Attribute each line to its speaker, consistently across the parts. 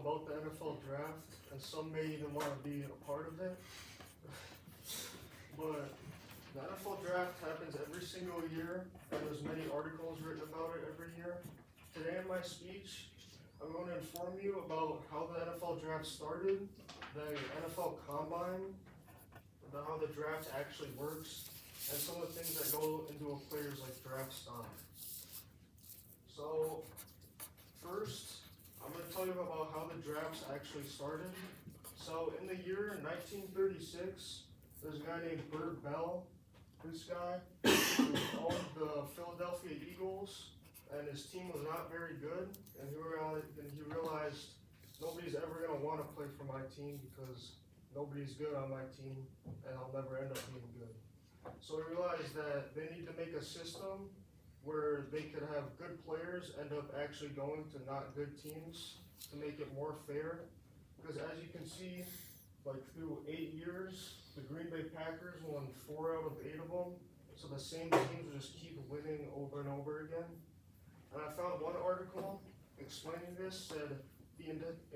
Speaker 1: about the NFL draft, and some may even want to be a part of it. But the NFL draft happens every single year, and there's many articles written about it every year. Today in my speech, I'm going to inform you about how the NFL draft started, the NFL combine, how the draft actually works, and some of the things that go into a player's draft stock. So first, I'm going to tell you about how the drafts actually started. So in the year 1936, there's a guy named Bert Bell. This guy owned the Philadelphia Eagles, and his team was not very good. And he realized nobody's ever going to want to play for my team because nobody's good on my team, and I'll never end up being good. So he realized that they need to make a system where they could have good players end up actually going to not good teams to make it more fair. Because as you can see, through 8 years, the Green Bay Packers won 4 out of 8 of them. So the same teams just keep winning over and over again. And I found one article explaining this said the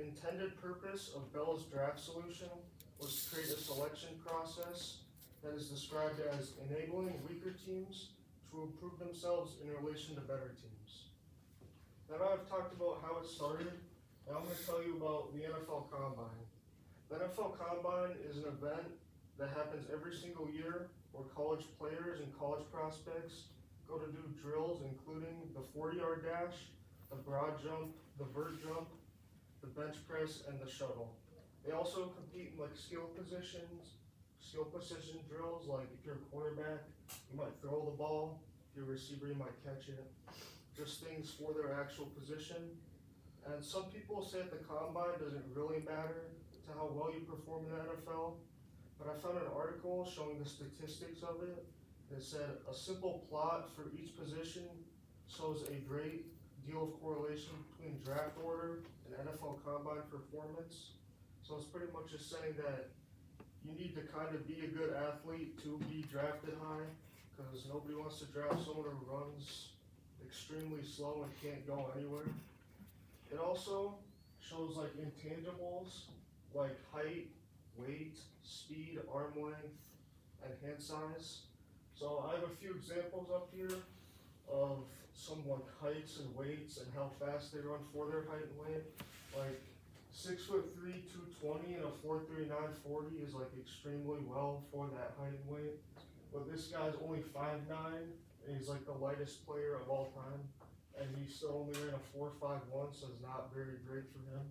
Speaker 1: intended purpose of Bell's draft solution was to create a selection process that is described as enabling weaker teams to improve themselves in relation to better teams. Now that I've talked about how it started, now I'm going to tell you about the NFL Combine. The NFL Combine is an event that happens every single year where college players and college prospects go to do drills including the 40-yard dash, the broad jump, the vert jump, the bench press, and the shuttle. They also compete in skill position drills, like if you're a quarterback, you might throw the ball, if you're a receiver, you might catch it. Just things for their actual position. And some people say that the combine doesn't really matter to how well you perform in the NFL, but I found an article showing the statistics of it. It said a simple plot for each position shows a great deal of correlation between draft order and NFL combine performance. So it's pretty much just saying that you need to kind of be a good athlete to be drafted high, because nobody wants to draft someone who runs extremely slow and can't go anywhere. It also shows intangibles like height, weight, speed, arm length, and hand size. So I have a few examples up here of some heights and weights and how fast they run for their height and weight. 6'3", 220 and a 4'3", 940 is extremely well for that height and weight. But this guy's only 5'9", and he's the lightest player of all time. And he still only ran a 4.51, so it's not very great for him.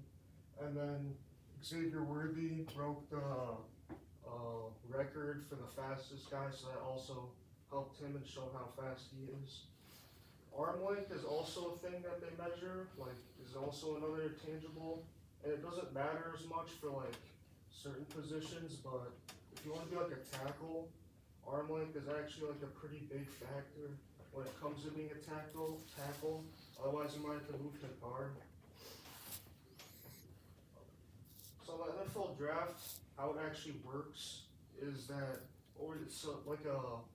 Speaker 1: And then Xavier Worthy broke the record for the fastest guy, so that also helped him and showed how fast he is. Arm length is also a thing that they measure, is also another tangible. And it doesn't matter as much for certain positions, but if you want to be a tackle, arm length is actually a pretty big factor when it comes to being a tackle. Otherwise you might have to move to guard. So the NFL draft, how it actually works is that it's a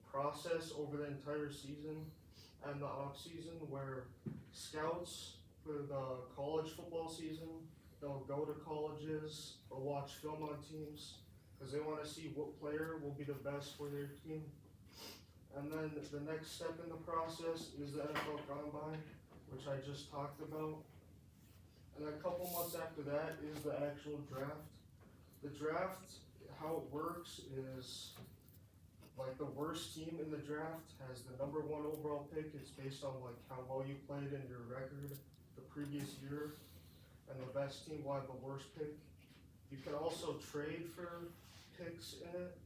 Speaker 1: process over the entire season and the off season where scouts for the college football season, they'll go to colleges, they'll watch film on teams because they want to see what player will be the best for their team. And then the next step in the process is the NFL Combine, which I just talked about. And then a couple months after that is the actual draft. The draft, how it works is the worst team in the draft has the number 1 overall pick. It's based on how well you played in your record the previous year. And the best team will have the worst pick. You can also trade for picks in it.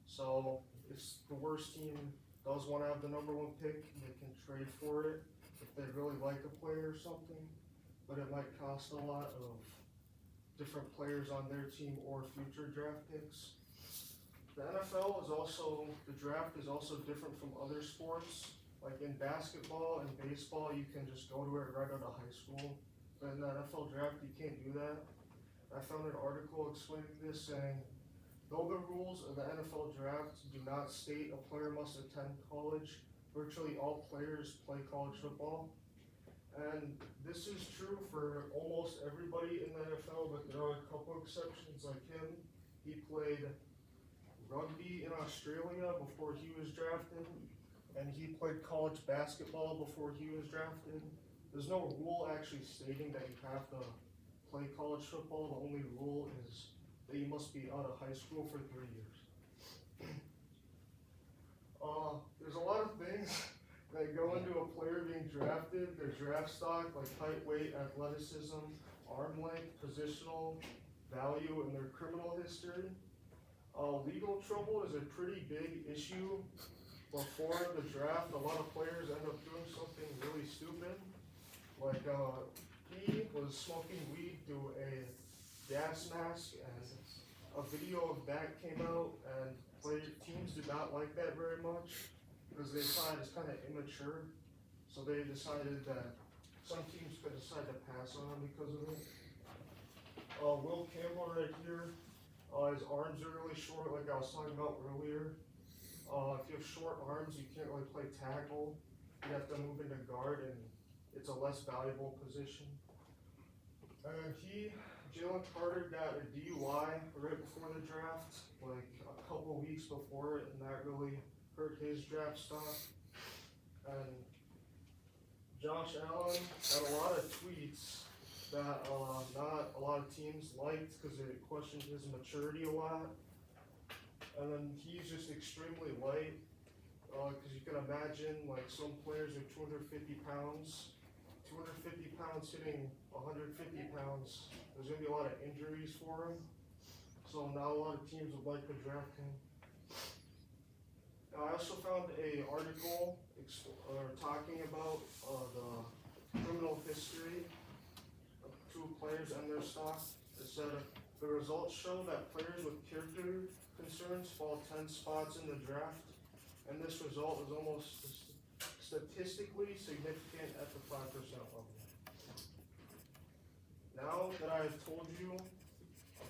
Speaker 1: So if the worst team does want to have the number 1 pick, they can trade for it if they really like a player or something. But it might cost a lot of different players on their team or future draft picks. The NFL the draft is also different from other sports. In basketball and baseball, you can just go to it right out of high school. But in the NFL draft, you can't do that. I found an article explaining this saying, though the rules of the NFL draft do not state a player must attend college, virtually all players play college football. And this is true for almost everybody in the NFL, but there are a couple exceptions like him. He played rugby in Australia before he was drafted, and he played college basketball before he was drafted. There's no rule actually stating that you have to play college football. The only rule is that you must be out of high school for 3 years. There's a lot of things that go into a player being drafted. Their draft stock, like height, weight, athleticism, arm length, positional value, and their criminal history. Legal trouble is a pretty big issue before the draft. A lot of players end up doing something really stupid. Like, he was smoking weed through a gas mask, and a video of that came out, and teams did not like that very much because they thought it's kind of immature. So they decided that some teams could decide to pass on him because of it. Will Campbell right here, his arms are really short, like I was talking about earlier. If you have short arms, you can't really play tackle. You have to move into guard, and it's a less valuable position. Jalen Carter got a DUI right before the draft, like a couple weeks before it, and that really hurt his draft stock. And Josh Allen had a lot of tweets that not a lot of teams liked because they questioned his maturity a lot. And then he's just extremely light, because you can imagine like some players are 250 pounds. 250 pounds hitting 150 pounds, there's going to be a lot of injuries for him. So not a lot of teams would like to draft him. I also found an article talking about the criminal history of two players and their stock. It said the results show that players with character concerns fall 10 spots in the draft, and this result is almost statistically significant at the 5% level. Now that I have told you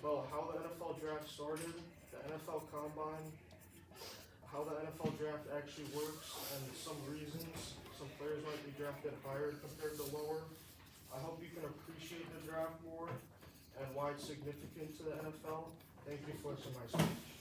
Speaker 1: about how the NFL draft started, the NFL Combine, how the NFL draft actually works, and some reasons some players might be drafted higher compared to lower, I hope you can appreciate the draft more and why it's significant to the NFL. Thank you for listening to my speech.